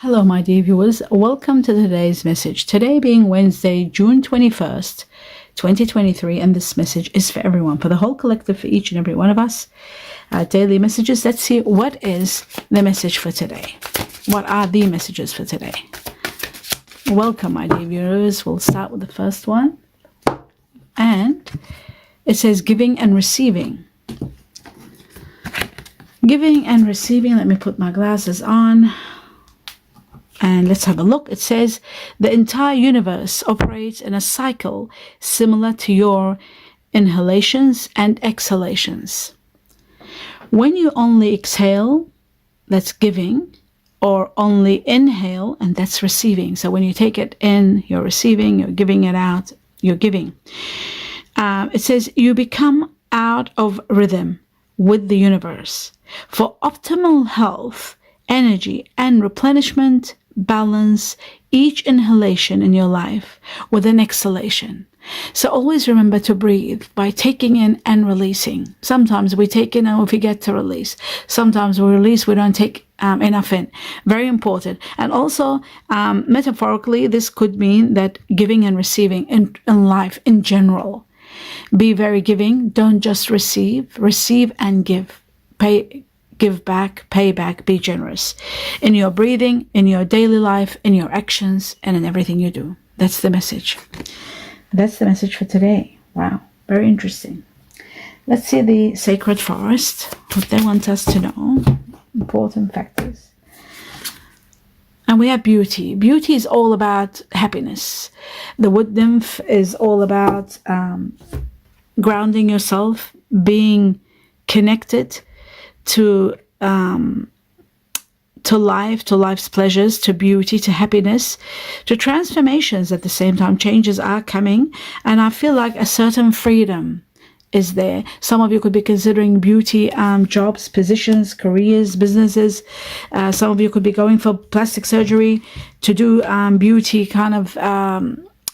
Hello, my dear viewers. Welcome to today's message. Today being Wednesday, June 21st, 2023, and this message is for everyone, for the whole collective, for each and every one of us. Daily messages. Let's see what is the message for today. What are the messages for today? Welcome, my dear viewers. We'll start with the first one. And it says giving and receiving. Giving and receiving. Let me put my glasses on. And let's have a look. It says the entire universe operates in a cycle similar to your inhalations and exhalations. When you only exhale, that's giving, or only inhale, and that's receiving. So when you take it in, you're receiving, you're giving it out, you're giving. It says you become out of rhythm with the universe. For optimal health, energy, and replenishment, balance each inhalation in your life with an exhalation. So always remember to breathe by taking in and releasing. Sometimes we take in and we forget to release. Sometimes we release, we don't take enough in. Very important. And also, metaphorically, this could mean that giving and receiving in life in general. Be very giving. Don't just receive. Receive and give. Give back, pay back, be generous in your breathing, in your daily life, in your actions, and in everything you do. That's the message. That's the message for today. Wow, very interesting. Let's see the sacred forest, what they want us to know, important factors. And we have beauty. Beauty is all about happiness. The wood nymph is all about grounding yourself, being connected to life, to life's pleasures, to beauty, to happiness, to transformations. At the same time, changes are coming, and I feel like a certain freedom is there. Some of you could be considering beauty jobs, positions, careers, businesses. Some of you could be going for plastic surgery to do beauty kind of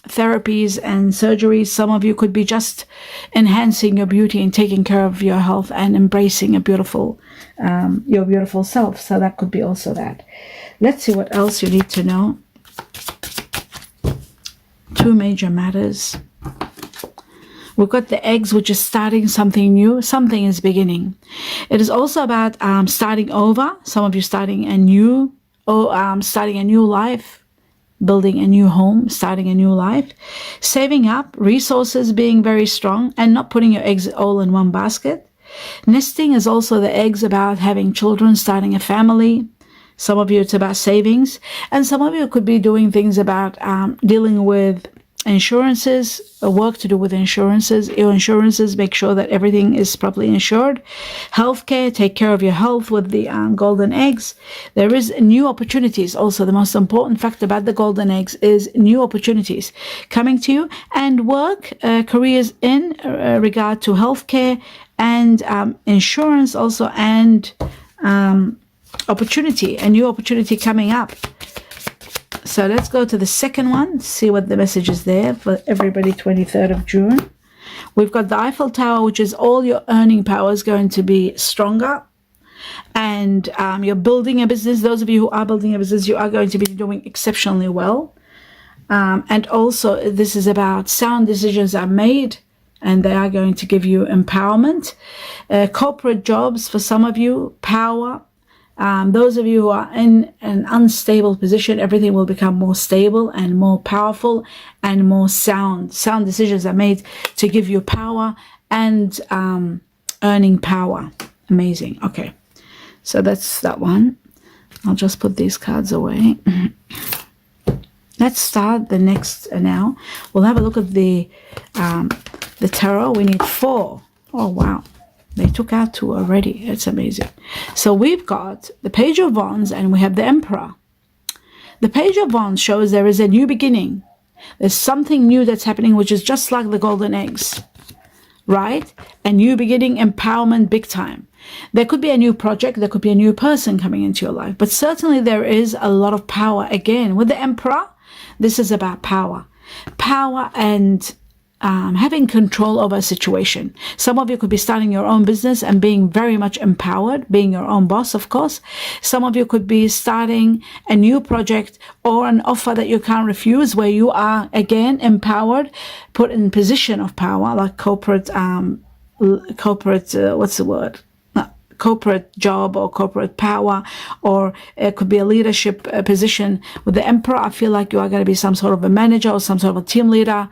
therapies and surgeries. Some of you could be just enhancing your beauty and taking care of your health and embracing a beautiful your beautiful self. So that could be also that. Let's see what else you need to know. Two major matters. We've got the eggs, which is starting something new. Something is beginning. It is also about starting over. Some of you starting a new life, building a new home, starting a new life, saving up, resources being very strong, and not putting your eggs all in one basket. Nesting is also the eggs about having children, starting a family. Some of you, it's about savings. And some of you could be doing things about dealing with insurances, work to do with insurances. Your insurances, make sure that everything is properly insured. Healthcare, take care of your health with the golden eggs. There is new opportunities. Also, the most important fact about the golden eggs is new opportunities coming to you, and work, careers in regard to healthcare and insurance also, and opportunity, a new opportunity coming up. So let's go to the second one, see what the message is there for everybody. 23rd of June. We've got the Eiffel Tower, which is all your earning power is going to be stronger. And you're building a business. Those of you who are building a business, you are going to be doing exceptionally well. And also, this is about sound decisions are made, and they are going to give you empowerment. Corporate jobs for some of you, power. Those of you who are in an unstable position, everything will become more stable and more powerful and more sound. Sound decisions are made to give you power and earning power. Amazing. Okay, so that's that one. I'll just put these cards away. Let's start the next now. We'll have a look at the tarot. We need 4. Oh, wow. They took out 2 already. It's amazing. So we've got the Page of Wands and we have the Emperor. The Page of Wands shows there is a new beginning. There's something new that's happening, which is just like the golden eggs, right? A new beginning, empowerment, big time. There could be a new project. There could be a new person coming into your life. But certainly there is a lot of power. Again, with the Emperor, this is about power. Power and having control over a situation. Some of you could be starting your own business and being very much empowered, being your own boss, of course. Some of you could be starting a new project or an offer that you can't refuse, where you are, again, empowered, put in position of power, like corporate, what's the word? Corporate job or corporate power, or it could be a leadership position. With the Emperor, I feel like you are going to be some sort of a manager or some sort of a team leader,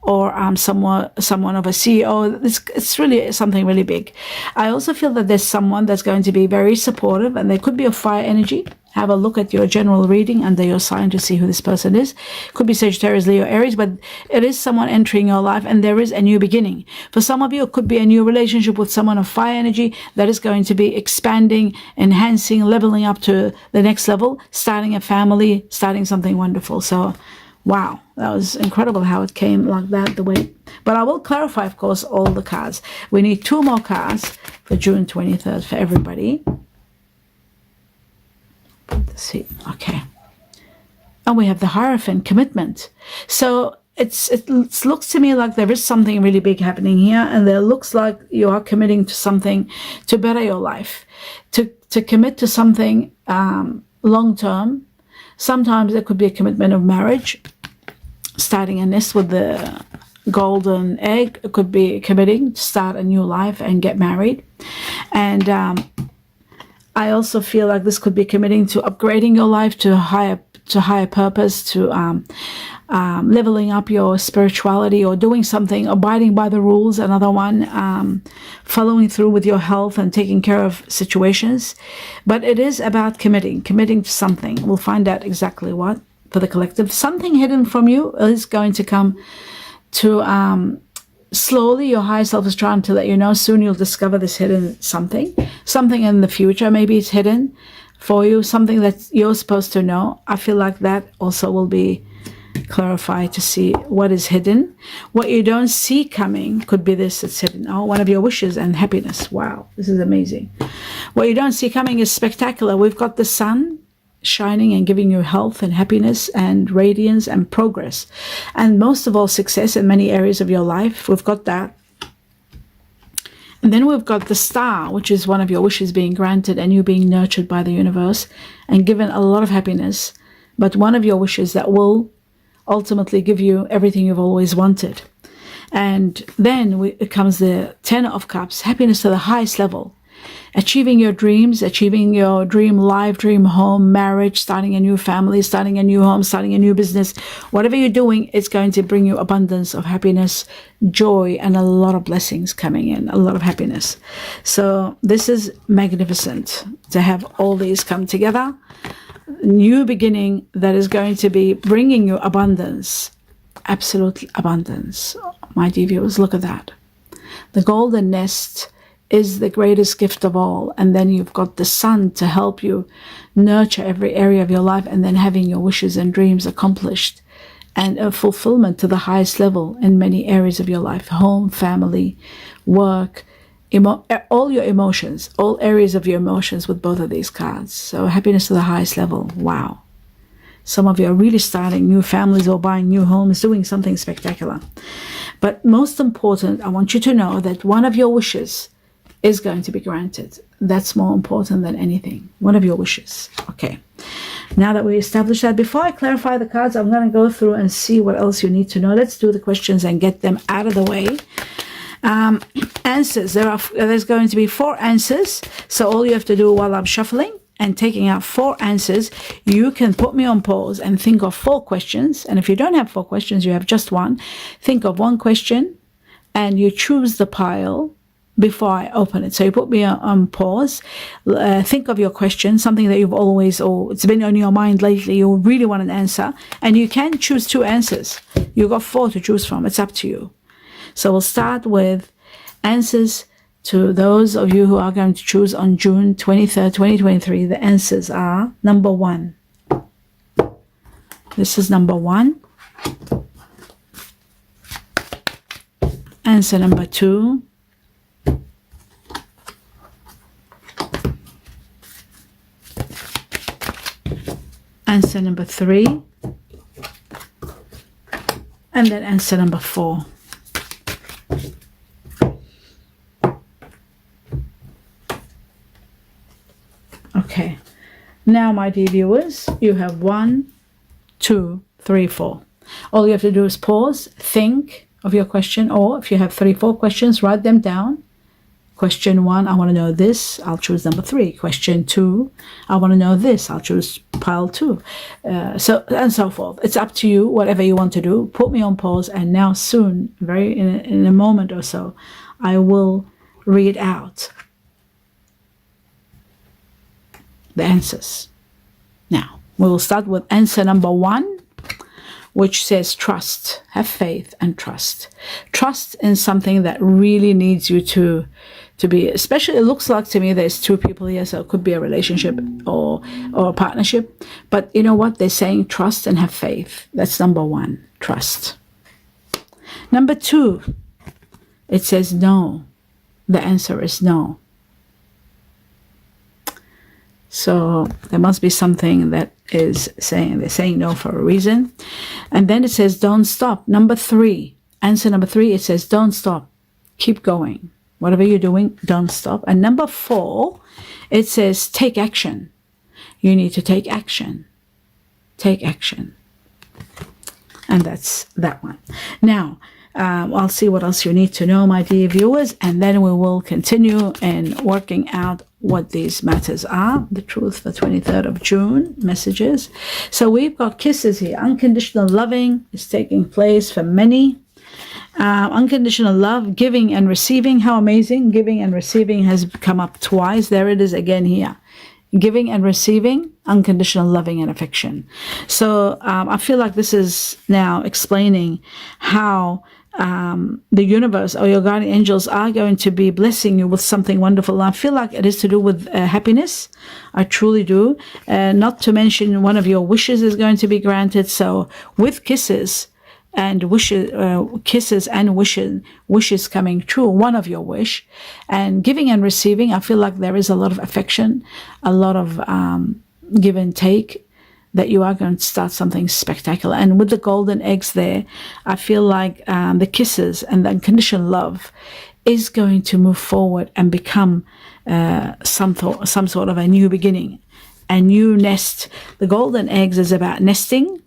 or someone of a CEO. It's really something really big. I also feel that there's someone that's going to be very supportive, and there could be a fire energy. Have a look at your general reading under your sign to see who this person is. Could be Sagittarius, Leo, Aries, but it is someone entering your life, and there is a new beginning. For some of you, it could be a new relationship with someone of fire energy that is going to be expanding, enhancing, leveling up to the next level, starting a family, starting something wonderful. So, wow, that was incredible how it came like that, the way. But I will clarify, of course, all the cards. We need 2 more cards for June 23rd for everybody. Let's see. Okay. And we have the Hierophant, commitment. So it looks to me like there is something really big happening here, and it looks like you are committing to something to better your life, to commit to something long term. Sometimes it could be a commitment of marriage, starting a nest with the golden egg. It could be committing to start a new life and get married. And I also feel like this could be committing to upgrading your life to higher purpose, to leveling up your spirituality, or doing something, abiding by the rules. Another one, following through with your health and taking care of situations. But it is about committing to something. We'll find out exactly what for the collective. Something hidden from you is going to come to slowly. Your higher self is trying to let you know. Soon you'll discover this hidden something in the future. Maybe it's hidden for you, something that you're supposed to know. I feel like that also will be clarified, to see what is hidden. What you don't see coming could be this, it's hidden. Oh, one of your wishes and happiness. Wow, this is amazing. What you don't see coming is spectacular. We've got the sun shining and giving you health and happiness and radiance and progress, and most of all, success in many areas of your life. We've got that. And then we've got the star, which is one of your wishes being granted and you being nurtured by the universe and given a lot of happiness, but one of your wishes that will ultimately give you everything you've always wanted. And then it comes the 10 of Cups, happiness to the highest level. Achieving your dreams, achieving your dream life, dream home, marriage, starting a new family, starting a new home, starting a new business. Whatever you're doing, it's going to bring you abundance of happiness, joy, and a lot of blessings coming in, a lot of happiness. So this is magnificent to have all these come together. New beginning that is going to be bringing you abundance, absolute abundance. My dear viewers, look at that. The golden nest is the greatest gift of all, and then you've got the sun to help you nurture every area of your life, and then having your wishes and dreams accomplished, and a fulfillment to the highest level in many areas of your life: home, family, work, all your emotions, all areas of your emotions with both of these cards. So happiness to the highest level. Wow. Some of you are really starting new families or buying new homes, doing something spectacular. But most important, I want you to know that one of your wishes is going to be granted. That's more important than anything. One of your wishes. Okay. Now that we established that, before I clarify the cards, I'm going to go through and see what else you need to know. Let's do the questions and get them out of the way. Answers. There's going to be 4 answers. So all you have to do while I'm shuffling and taking out 4 answers, you can put me on pause and think of 4 questions. And if you don't have 4 questions, you have just 1. Think of 1 question and you choose the pile before I open it. So you put me on pause, think of your question, something that you've always, or it's been on your mind lately, you really want an answer, and you can choose 2 answers. You've got 4 to choose from. It's up to you. So we'll start with answers to those of you who are going to choose on June 23rd, 2023. The answers are number 1. This is number 1. Answer number 2. Answer number 3, and then answer number 4. now, my dear viewers, you have 1, 2, 3, 4. All you have to do is pause, think of your question, or if you have 3, 4 questions, write them down. Question 1, I want to know this, I'll choose number 3. Question 2, I want to know this, I'll choose pile 2. So and so forth. It's up to you, whatever you want to do. Put me on pause, and now soon, in a moment or so, I will read out the answers. Now, we will start with answer number 1, which says trust. Have faith and trust. Trust in something that really needs you to be, especially, it looks like to me there's 2 people here, so it could be a relationship or a partnership. But you know what? They're saying trust and have faith. That's number 1, trust. Number 2, it says no. The answer is no. So there must be something that is saying, they're saying no for a reason. And then it says don't stop. Number 3, answer number 3, it says don't stop. Keep going. Whatever you're doing, don't stop. And number 4, it says take action. You need to take action. Take action. And that's that one. Now, I'll see what else you need to know, my dear viewers, and then we will continue in working out what these matters are. The truth for 23rd of June messages. So we've got kisses here. Unconditional loving is taking place for many. Unconditional love, giving and receiving. How amazing. Giving and receiving has come up twice. There it is again here. Giving and receiving, unconditional loving and affection. So I feel like this is now explaining how the universe or your guardian angels are going to be blessing you with something wonderful. I feel like it is to do with happiness. I truly do. Not to mention one of your wishes is going to be granted. So with kisses and wishes, wishes coming true, one of your wish, and giving and receiving, I feel like there is a lot of affection, a lot of give and take, that you are going to start something spectacular. And with the golden eggs there, I feel like the kisses and the unconditional love is going to move forward and become some sort of a new beginning, a new nest. The golden eggs is about nesting.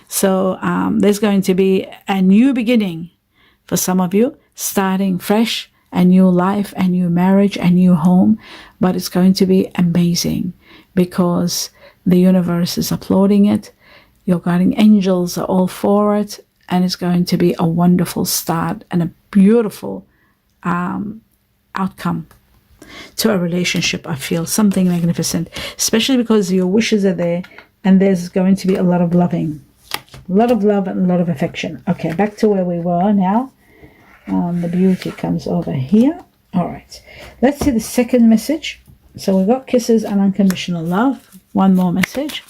So there's going to be a new beginning for some of you, starting fresh, a new life, a new marriage, a new home. But it's going to be amazing because the universe is applauding it. Your guardian angels are all for it. And it's going to be a wonderful start and a beautiful outcome to a relationship. I feel something magnificent, especially because your wishes are there and there's going to be a lot of loving. A lot of love and a lot of affection. Okay, back to where we were now. The beauty comes over here. All right. Let's see the second message. So we got kisses and unconditional love. One more message.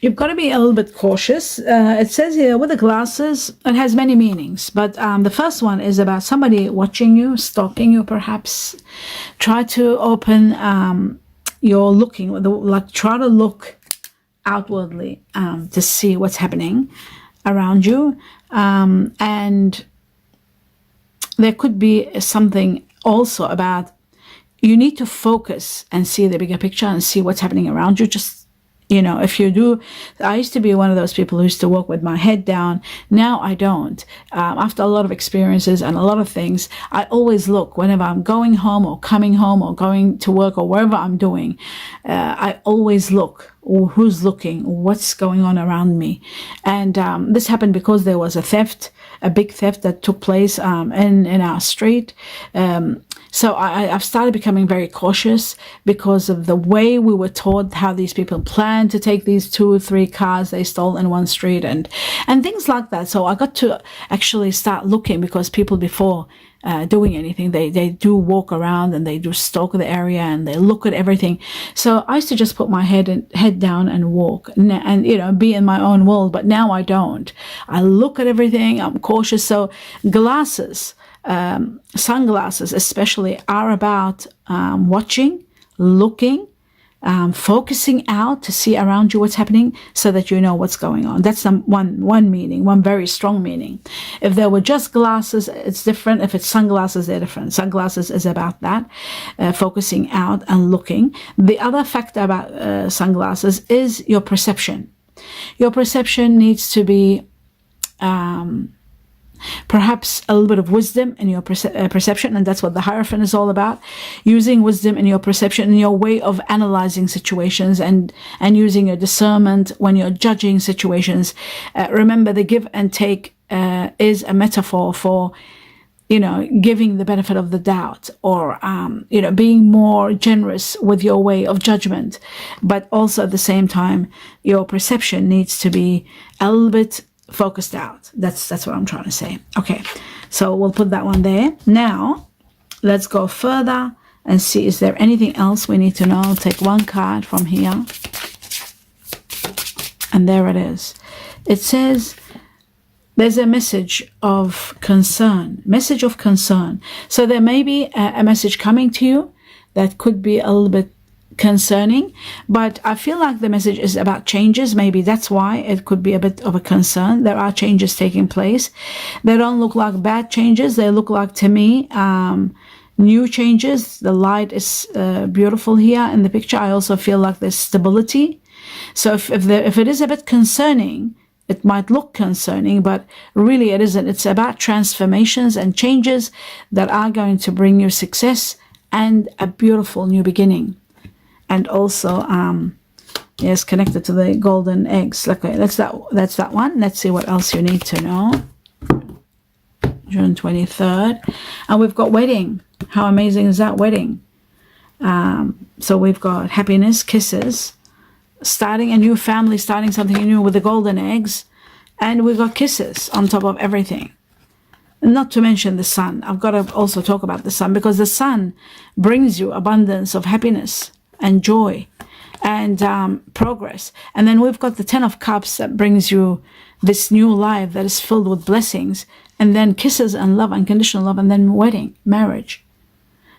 You've got to be a little bit cautious. It says here with the glasses, it has many meanings. But the first one is about somebody watching you, stalking you perhaps. Try to open your looking, like try to look outwardly to see what's happening around you. And there could be something also about you need to focus and see the bigger picture and see what's happening around you. Just, you know, if you do, I used to be one of those people who used to walk with my head down. Now I don't. After a lot of experiences and a lot of things, I always look whenever I'm going home or coming home or going to work or wherever I'm doing. I always look. Who's looking? What's going on around me? And this happened because there was a big theft that took place in our street. So I've started becoming very cautious because of the way we were taught how these people planned to take these 2 or 3 cars they stole in one street and things like that. So I got to actually start looking because people before doing anything, they do walk around and they do stalk the area and they look at everything. So I used to just put my head down and walk and you know, be in my own world. But now I don't. I look at everything. I'm cautious. So glasses, sunglasses especially, are about watching, looking, focusing out to see around you what's happening so that you know what's going on. That's one meaning, one very strong meaning. If there were just glasses, it's different. If it's sunglasses, they're different. Sunglasses is about that, focusing out and looking. The other factor about sunglasses is your perception. Your perception needs to be perhaps a little bit of wisdom in your perception, and that's what the Hierophant is all about. Using wisdom in your perception, in your way of analyzing situations, and using your discernment when you're judging situations. Remember, the give and take is a metaphor for, giving the benefit of the doubt, or being more generous with your way of judgment. But also at the same time, your perception needs to be a little bit focused out. That's what I'm trying to say. Okay, so we'll put that one there. Now let's go further and see, is there anything else we need to know? I'll take one card from here, and there it is. It says there's a message of concern. So there may be a message coming to you that could be a little bit concerning, but I feel like the message is about changes. Maybe that's why it could be a bit of a concern. There are changes taking place. They don't look like bad changes. They look like, to me, new changes. The light is beautiful here in the picture. I also feel like there's stability. So if it is a bit concerning, it might look concerning, but really it isn't. It's about transformations and changes that are going to bring you success and a beautiful new beginning. And also, yes, connected to the golden eggs. Okay, that's that one. Let's see what else you need to know. June 23rd. And we've got wedding. How amazing is that, wedding? So we've got happiness, kisses, starting a new family, starting something new with the golden eggs. And we've got kisses on top of everything. Not to mention the sun. I've got to also talk about the sun, because the sun brings you abundance of happiness and joy and progress. And then we've got the 10 of Cups that brings you this new life that is filled with blessings, and then kisses and love, unconditional love, and then wedding, marriage.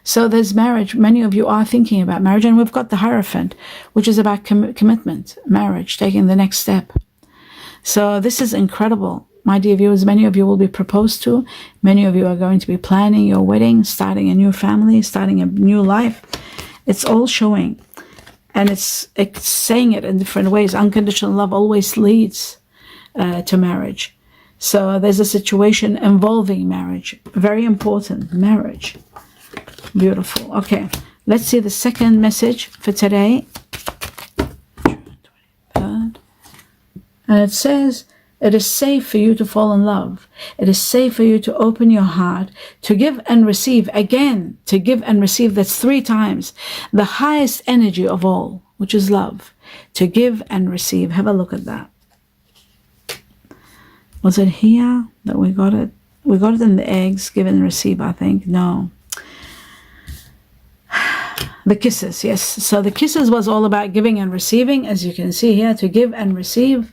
So there's marriage. Many of you are thinking about marriage, and we've got the Hierophant, which is about commitment, marriage, taking the next step. So this is incredible, my dear viewers. Many of you will be proposed to. Many of you are going to be planning your wedding, starting a new family, starting a new life. It's all showing, and it's saying it in different ways. Unconditional love always leads to marriage. So there's a situation involving marriage. Very important, marriage. Beautiful. Okay, let's see the second message for today. June 23rd. And it says, it is safe for you to fall in love. It is safe for you to open your heart, to give and receive. Again, to give and receive. That's 3 times. The highest energy of all, which is love. To give and receive. Have a look at that. Was it here that we got it? We got it in the eggs, give and receive, I think. No. The kisses, yes. So the kisses was all about giving and receiving, as you can see here, to give and receive.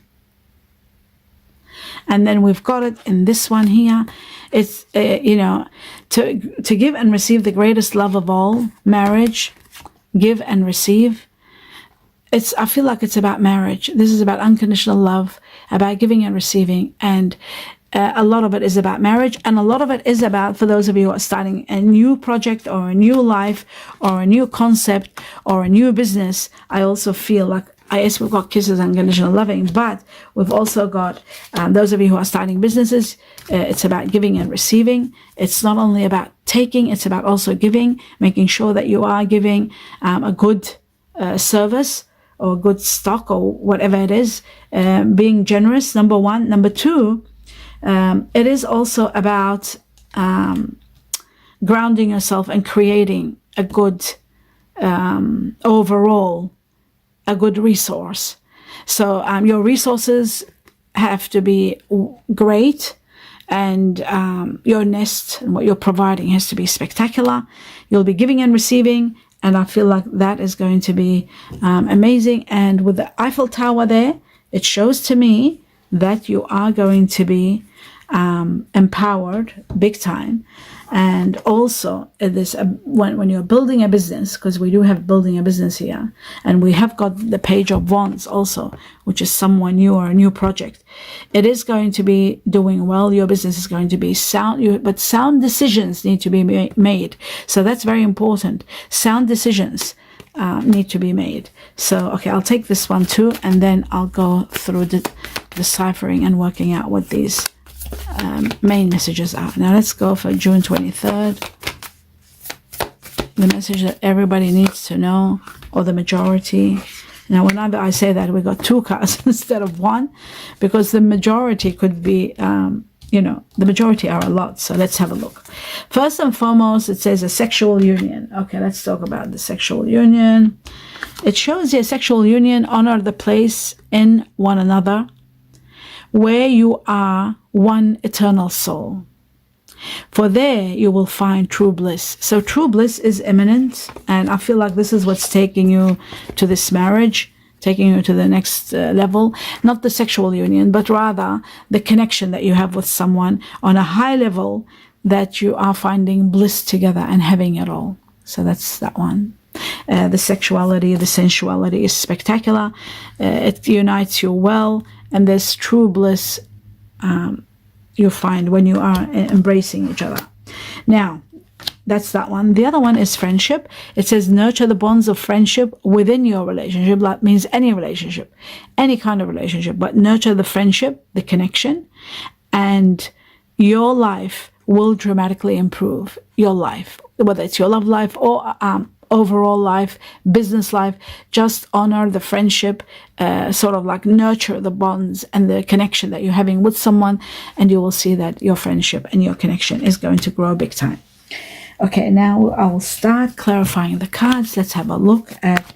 And then we've got it in this one here. It's, to give and receive the greatest love of all, marriage, give and receive. I feel like it's about marriage. This is about unconditional love, about giving and receiving. And a lot of it is about marriage. And a lot of it is about, for those of you who are starting a new project or a new life or a new concept or a new business, I also feel like, yes, we've got kisses, unconditional loving, but we've also got those of you who are starting businesses. It's about giving and receiving. It's not only about taking, it's about also giving, making sure that you are giving a good service or good stock or whatever it is, being generous, number one. Number two, it is also about grounding yourself and creating a good overall, a good resource. So your resources have to be great, and your nest and what you're providing has to be spectacular. You'll be giving and receiving, and I feel like that is going to be amazing. And with the Eiffel Tower there, it shows to me that you are going to be empowered big time. And also this when you're building a business, because we do have building a business here, and we have got the Page of Wands also, which is someone new or a new project. It is going to be doing well. Your business is going to be sound, but sound decisions need to be made. So that's very important. Sound decisions need to be made. So okay, I'll take this one too, and then I'll go through deciphering and working out what these main messages are. Now let's go for June 23rd. The message that everybody needs to know, or the majority. Now whenever I say that, we got 2 cards instead of 1, because the majority could be the majority are a lot. So let's have a look. First and foremost, it says a sexual union. Okay, let's talk about the sexual union. It shows a sexual union, honor the place in one another, where you are one eternal soul. For there you will find true bliss. So true bliss is imminent, and I feel like this is what's taking you to this marriage, taking you to the next level. Not the sexual union, but rather the connection that you have with someone on a high level, that you are finding bliss together and having it all. So that's that one. The sexuality, the sensuality is spectacular. It unites you well, and there's true bliss you find when you are embracing each other. Now, that's that one. The other one is friendship. It says nurture the bonds of friendship within your relationship. That means any relationship, any kind of relationship, but nurture the friendship, the connection, and your life will dramatically improve. Your life, whether it's your love life or overall life, business life, just honor the friendship, sort of like nurture the bonds and the connection that you're having with someone, and you will see that your friendship and your connection is going to grow big time. Okay, now I will start clarifying the cards. Let's have a look at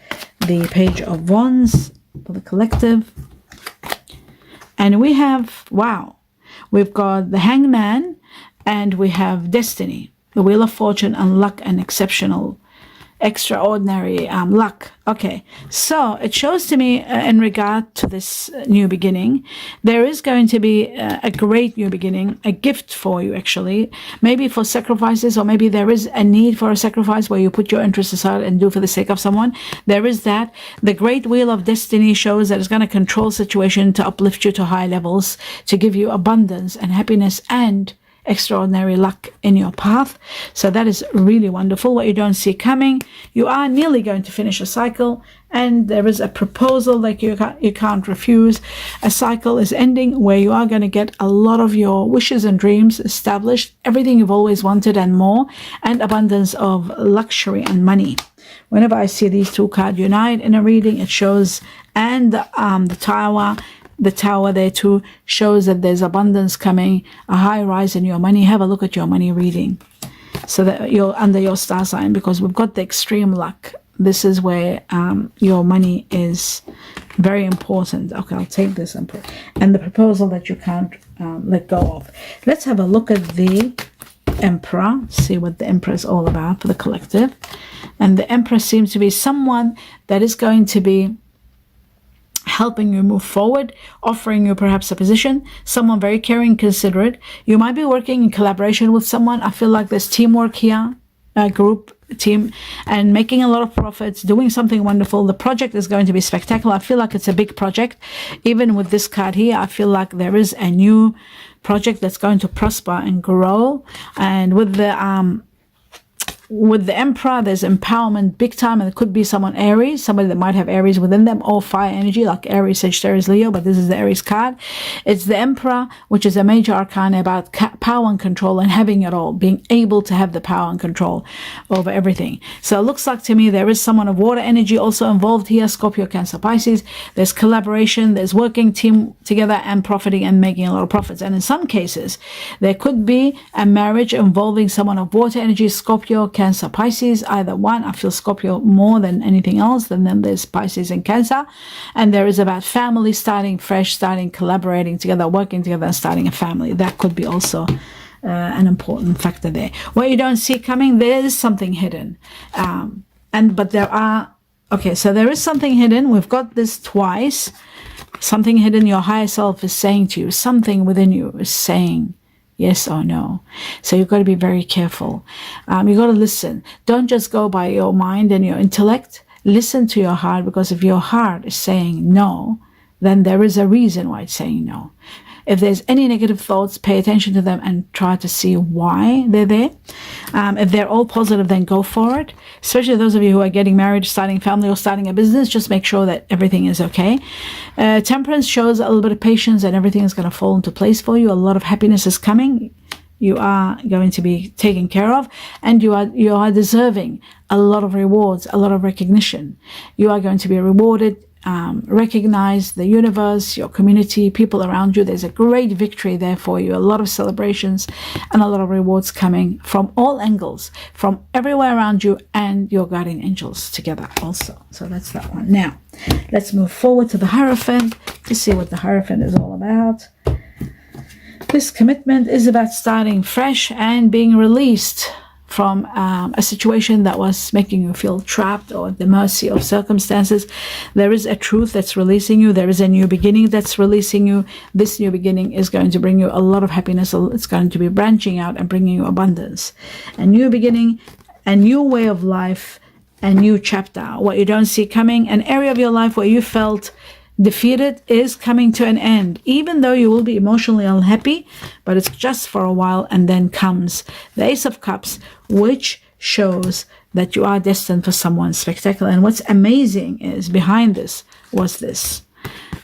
the Page of Wands for the collective. And we have, wow, we've got the Hanged Man, and we have Destiny, the Wheel of Fortune, and luck and extraordinary luck. Okay, so it shows to me in regard to this new beginning, there is going to be a great new beginning, a gift for you actually, maybe for sacrifices, or maybe there is a need for a sacrifice where you put your interests aside and do for the sake of someone. There is that. The Great Wheel of Destiny shows that it's going to control situation to uplift you to high levels, to give you abundance and happiness and extraordinary luck in your path. So that is really wonderful. What you don't see coming, you are nearly going to finish a cycle, and there is a proposal that you can't refuse. A cycle is ending where you are going to get a lot of your wishes and dreams established, everything you've always wanted and more, and abundance of luxury and money. Whenever I see these 2 cards unite in a reading, it shows, and the tower there too shows that there's abundance coming, a high rise in your money. Have a look at your money reading, so that you're under your star sign, because we've got the extreme luck. This is where your money is very important. Okay, I'll take this and put, and the proposal that you can't let go of. Let's have a look at the Emperor, see what the Emperor is all about for the collective. And the Emperor seems to be someone that is going to be helping you move forward, offering you perhaps a position, someone very caring, considerate. You might be working in collaboration with someone. I feel like there's teamwork here, a group, team, and making a lot of profits, doing something wonderful. The project is going to be spectacular. I feel like it's a big project. Even with this card here, I feel like there is a new project that's going to prosper and grow. And with the Emperor, there's empowerment big time, and it could be someone Aries, somebody that might have Aries within them, or fire energy like Aries, Sagittarius, Leo, but this is the Aries card. It's the Emperor, which is a major arcana about power and control and having it all, being able to have the power and control over everything. So it looks like to me there is someone of water energy also involved here, Scorpio, Cancer, Pisces. There's collaboration, there's working team together and profiting and making a lot of profits. And in some cases, there could be a marriage involving someone of water energy, Scorpio, Cancer, Pisces, either one. I feel Scorpio more than anything else. And then there's Pisces and Cancer. And there is about family, starting fresh, starting collaborating together, working together, and starting a family. That could be also an important factor there. What you don't see coming, there is something hidden. But there are, okay, so there is something hidden. We've got this twice. Something hidden, your higher self is saying to you, something within you is saying Yes or no? So you've got to be very careful. You've got to listen. Don't just go by your mind and your intellect. Listen to your heart, because if your heart is saying no, then there is a reason why it's saying no. If there's any negative thoughts, pay attention to them and try to see why they're there. If they're all positive, then go for it. Especially those of you who are getting married, starting a family, or starting a business, just make sure that everything is okay. Temperance shows a little bit of patience, and everything is going to fall into place for you. A lot of happiness is coming. You are going to be taken care of, and you are deserving a lot of rewards, a lot of recognition. You are going to be rewarded. Recognize the universe, your community, people around you. There's a great victory there for you, a lot of celebrations and a lot of rewards coming from all angles, from everywhere around you, and your guardian angels together also. So that's that one. Now let's move forward to the Hierophant to see what the Hierophant is all about. This commitment is about starting fresh and being released from a situation that was making you feel trapped or at the mercy of circumstances. There is a truth that's releasing you. There is a new beginning that's releasing you. This new beginning is going to bring you a lot of happiness. It's going to be branching out and bringing you abundance. A new beginning, a new way of life, a new chapter. What you don't see coming, an area of your life where you felt defeated is coming to an end, even though you will be emotionally unhappy, but it's just for a while. And then comes the Ace of Cups, which shows that you are destined for someone spectacular. And what's amazing is behind this was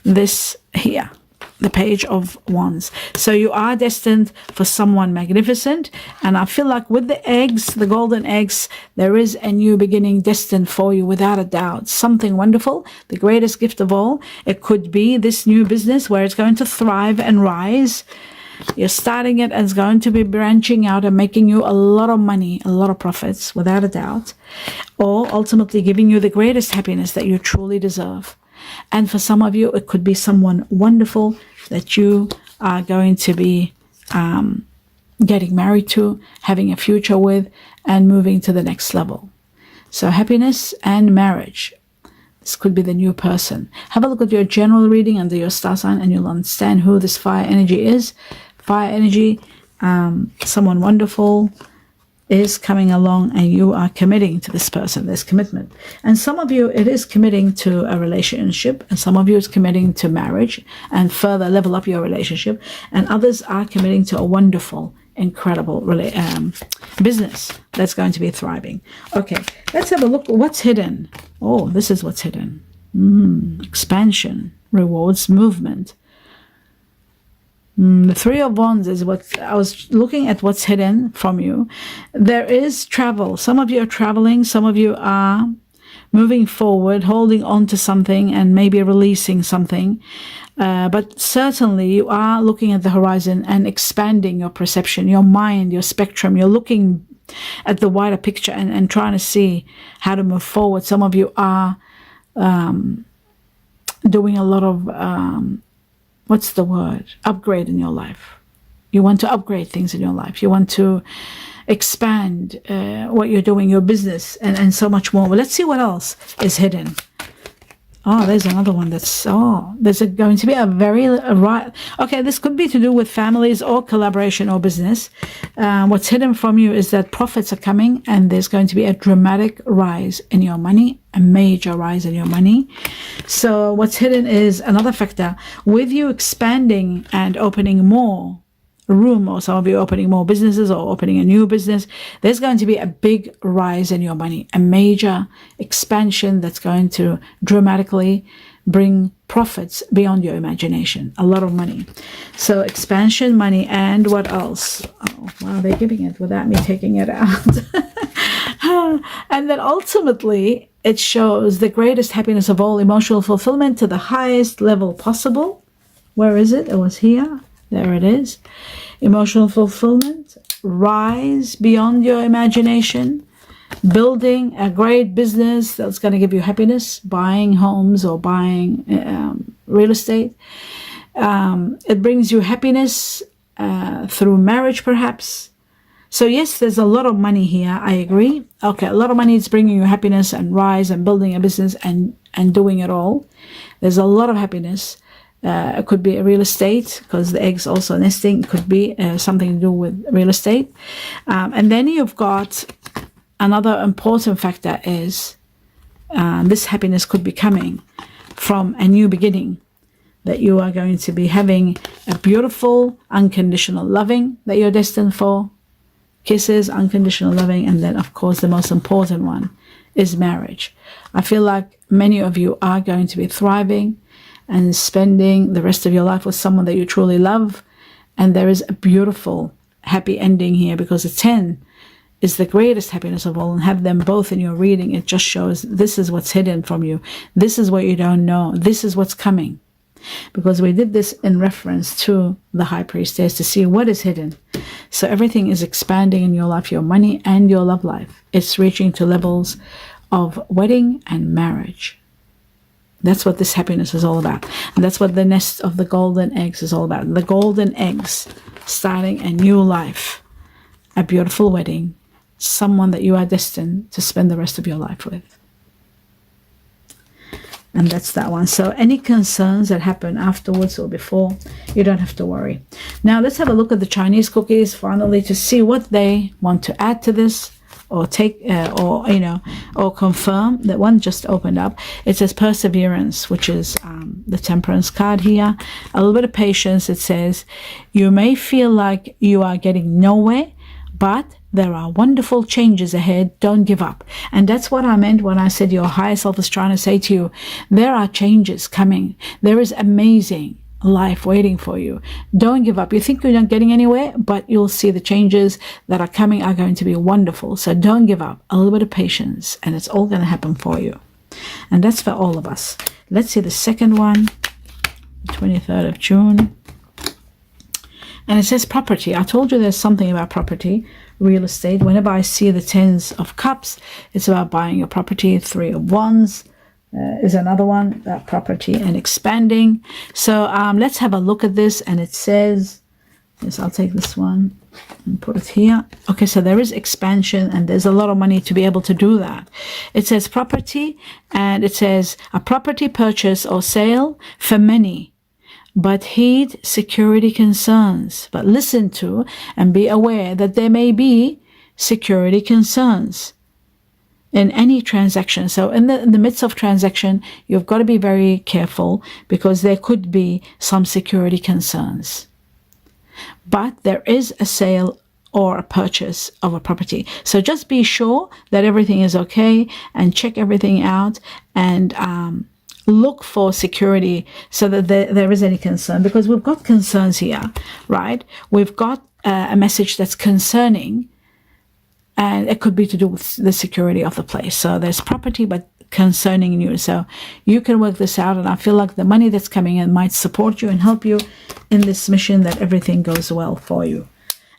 this here, the Page of Wands. So you are destined for someone magnificent. And I feel like with the eggs, the golden eggs, there is a new beginning destined for you without a doubt. Something wonderful, the greatest gift of all. It could be this new business where it's going to thrive and rise. You're starting it and it's going to be branching out and making you a lot of money, a lot of profits, without a doubt. Or ultimately giving you the greatest happiness that you truly deserve. And for some of you, it could be someone wonderful that you are going to be getting married to, having a future with, and moving to the next level. So happiness and marriage. This could be the new person. Have a look at your general reading under your star sign and you'll understand who this fire energy is. Fire energy, someone wonderful is coming along and you are committing to this person. There's commitment. And some of you, it is committing to a relationship, and some of you is committing to marriage and further level up your relationship, and others are committing to a wonderful, incredible business that's going to be thriving. Okay, let's have a look at what's hidden. Oh, this is what's hidden. Expansion, rewards, movement. The Three of Wands is what I was looking at, what's hidden from you. There is travel. Some of you are traveling. Some of you are moving forward, holding on to something and maybe releasing something. But certainly you are looking at the horizon and expanding your perception, your mind, your spectrum. You're looking at the wider picture and trying to see how to move forward. Some of you are doing a lot of what's the word? Upgrade in your life. You want to upgrade things in your life. You want to expand what you're doing, your business, and so much more. But let's see what else is hidden. Oh, there's another one that's, there's going to be a very, okay, this could be to do with families or collaboration or business. What's hidden from you is that profits are coming and there's going to be a dramatic rise in your money, a major rise in your money. So what's hidden is another factor. With you expanding and opening more room, or some of you opening more businesses or opening a new business, there's going to be a big rise in your money, a major expansion that's going to dramatically bring profits beyond your imagination, a lot of money. So expansion, money, and what else? Oh, wow, they're giving it without me taking it out. And then ultimately it shows the greatest happiness of all, emotional fulfillment to the highest level possible. Where is it? It was here. There it is. Emotional fulfillment, rise beyond your imagination, building a great business that's going to give you happiness, buying homes or buying real estate. It brings you happiness through marriage, perhaps. So yes, there's a lot of money here. I agree. Okay, a lot of money is bringing you happiness and rise and building a business and doing it all. There's a lot of happiness. It could be a real estate, because the eggs also nesting. It could be something to do with real estate. And then you've got another important factor is this happiness could be coming from a new beginning, that you are going to be having a beautiful, unconditional loving that you're destined for. Kisses, unconditional loving, and then, of course, the most important one is marriage. I feel like many of you are going to be thriving and spending the rest of your life with someone that you truly love. And there is a beautiful, happy ending here, because the 10 is the greatest happiness of all, and have them both in your reading. It just shows this is what's hidden from you. This is what you don't know. This is what's coming. Because we did this in reference to the High Priestess to see what is hidden. So everything is expanding in your life, your money and your love life. It's reaching to levels of wedding and marriage. That's what this happiness is all about. And that's what the nest of the golden eggs is all about. The golden eggs, starting a new life, a beautiful wedding, someone that you are destined to spend the rest of your life with. And that's that one. So any concerns that happen afterwards or before, you don't have to worry. Now let's have a look at the Chinese cookies finally, to see what they want to add to this, or take or confirm. That one just opened up. It says perseverance, which is the Temperance card here. A little bit of patience. It says you may feel like you are getting nowhere, but there are wonderful changes ahead. Don't give up. And that's what I meant when I said your higher self is trying to say to you, there are changes coming. There is amazing life waiting for you. Don't give up. You think you're not getting anywhere, but you'll see the changes that are coming are going to be wonderful. So don't give up. A little bit of patience, and it's all going to happen for you. And that's for all of us. Let's see the second one, 23rd of June. And it says property. I told you there's something about property, real estate. Whenever I see the 10s of cups, it's about buying your property. 3 of wands is another one, about property and expanding. So let's have a look at this. And it says, yes, I'll take this one and put it here. Okay, so there is expansion, and there's a lot of money to be able to do that. It says property, and it says a property purchase or sale for many. But heed security concerns. But listen to and be aware that there may be security concerns in any transaction. So in the midst of transaction, you've got to be very careful, because there could be some security concerns. But there is a sale or a purchase of a property. So just be sure that everything is okay, and check everything out, and look for security, so that there is any concern, because we've got concerns here, right? We've got a message that's concerning, and it could be to do with the security of the place. So there's property, but concerning you. So you can work this out, and I feel like the money that's coming in might support you and help you in this mission, that everything goes well for you.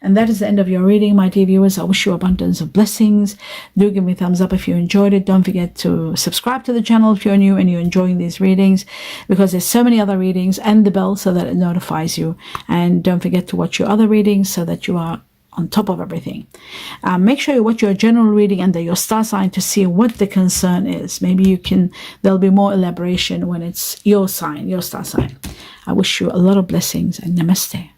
And that is the end of your reading, my dear viewers. I wish you abundance of blessings. Do give me a thumbs up if you enjoyed it. Don't forget to subscribe to the channel if you're new and you're enjoying these readings, because there's so many other readings, and the bell so that it notifies you. And don't forget to watch your other readings so that you are on top of everything. Make sure you watch your general reading under your star sign to see what the concern is. Maybe there'll be more elaboration when it's your sign, your star sign. I wish you a lot of blessings, and namaste.